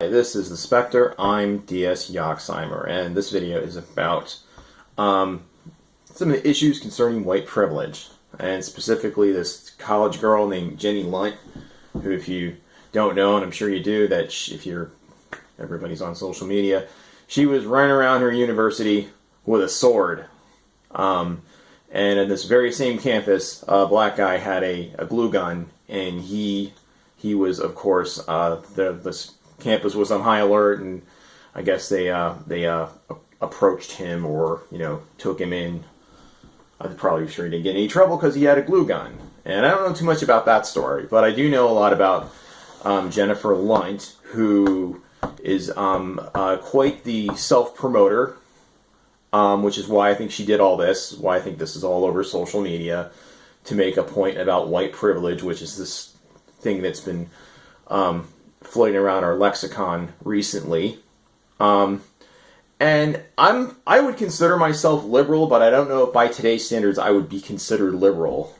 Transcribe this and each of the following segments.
Hey, this is the Spectre. I'm DS Yoxheimer, and this video is about some of the issues concerning white privilege, and specifically this college girl named Jenny Lunt, who, if you don't know, and I'm sure you do, that everybody's on social media, she was running around her university with a sword. And in this very same campus, a black guy had a glue gun, and he was, of course, this campus was on high alert, and I guess they approached him, or took him in. I'm probably sure he didn't get any trouble because he had a glue gun. And I don't know too much about that story, but I do know a lot about Jennifer Lunt, who is quite the self-promoter, which is why I think she did all this, why I think this is all over social media, to make a point about white privilege, which is this thing that's been floating around our lexicon recently. And I would consider myself liberal, but I don't know if by today's standards I would be considered liberal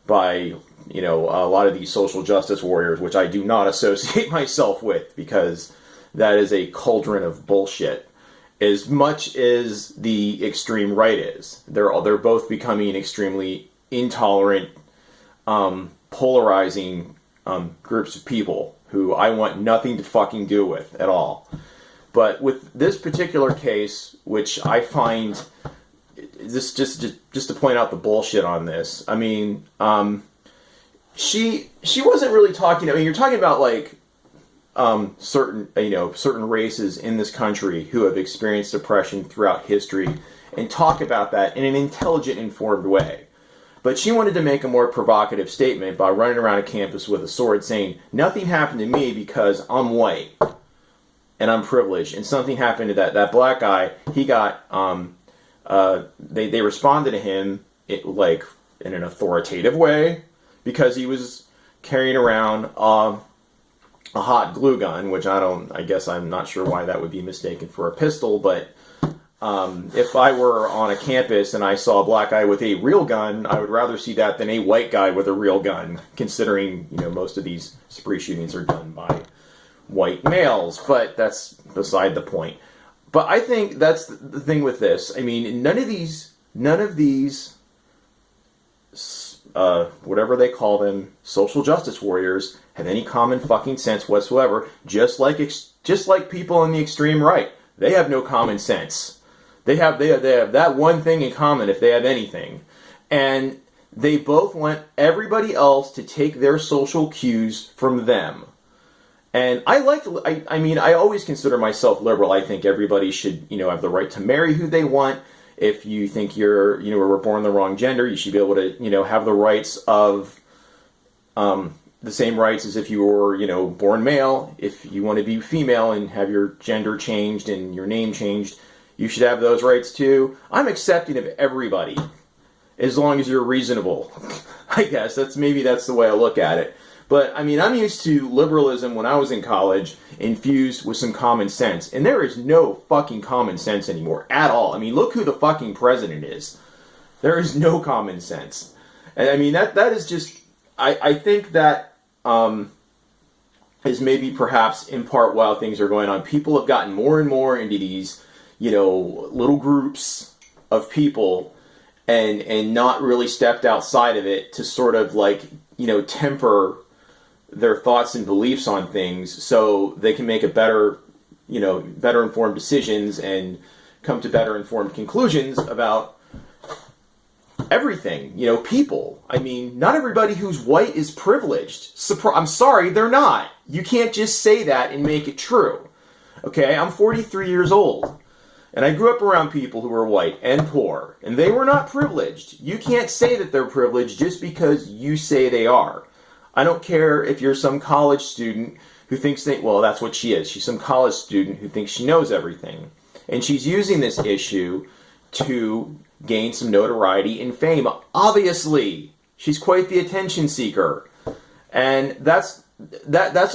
by, a lot of these social justice warriors, which I do not associate myself with, because that is a cauldron of bullshit. As much as the extreme right is, they're both becoming extremely intolerant, polarizing groups of people who I want nothing to fucking do with at all. But with this particular case, which I find, this just to point out the bullshit on this, I mean, she wasn't really talking. I mean, you're talking about like certain races in this country who have experienced oppression throughout history, and talk about that in an intelligent, informed way. But she wanted to make a more provocative statement by running around a campus with a sword saying, nothing happened to me because I'm white and I'm privileged. And something happened to that black guy. He got, they responded to him like in an authoritative way, because he was carrying around a hot glue gun, which I guess I'm not sure why that would be mistaken for a pistol, but if I were on a campus and I saw a black guy with a real gun, I would rather see that than a white guy with a real gun, considering, most of these spree shootings are done by white males, but that's beside the point. But I think that's the thing with this. I mean, none of these, whatever they call them, social justice warriors, have any common fucking sense whatsoever, just like people on the extreme right. They have no common sense. They have that one thing in common, if they have anything. And they both want everybody else to take their social cues from them. And I always consider myself liberal. I think everybody should, have the right to marry who they want. If you think were born the wrong gender, you should be able to, have the rights of, the same rights as if you were, born male. If you want to be female and have your gender changed and your name changed, you should have those rights too. I'm accepting of everybody, as long as you're reasonable. I guess that's the way I look at it. But I mean, I'm used to liberalism when I was in college, infused with some common sense, and there is no fucking common sense anymore at all. I mean, look who the fucking president is. There is no common sense, and I mean that is just. I think that is maybe perhaps in part while things are going on. People have gotten more and more into these, little groups of people, and not really stepped outside of it to sort of like, temper their thoughts and beliefs on things so they can make a better informed decisions and come to better informed conclusions about everything, people. I mean, not everybody who's white is privileged. I'm sorry, they're not. You can't just say that and make it true. Okay, I'm 43 years old, and I grew up around people who were white and poor, and they were not privileged. You can't say that they're privileged just because you say they are. I don't care if you're some college student who thinks that's what she is. She's some college student who thinks she knows everything. And she's using this issue to gain some notoriety and fame. Obviously, she's quite the attention seeker. And that's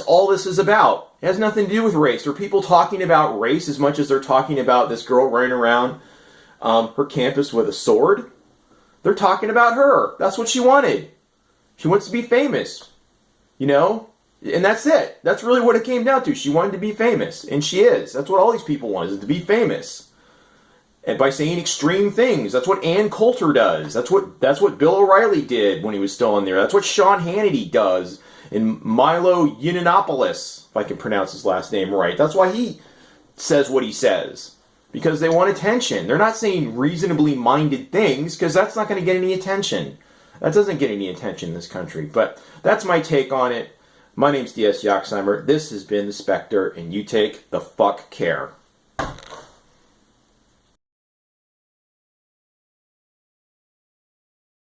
all this is about. It has nothing to do with race. Are people talking about race as much as they're talking about this girl running around her campus with a sword? They're talking about her. That's what she wanted. She wants to be famous. And that's it. That's really what it came down to. She wanted to be famous, and she is. That's what all these people want, is to be famous. And by saying extreme things. That's what Ann Coulter does. That's what Bill O'Reilly did when he was still in there. That's what Sean Hannity does. And Milo Yiannopoulos, if I can pronounce his last name right. That's why he says what he says. Because they want attention. They're not saying reasonably minded things, because that's not going to get any attention. That doesn't get any attention in this country. But that's my take on it. My name's D.S. Yaxheimer. This has been The Spectre, and you take the fuck care.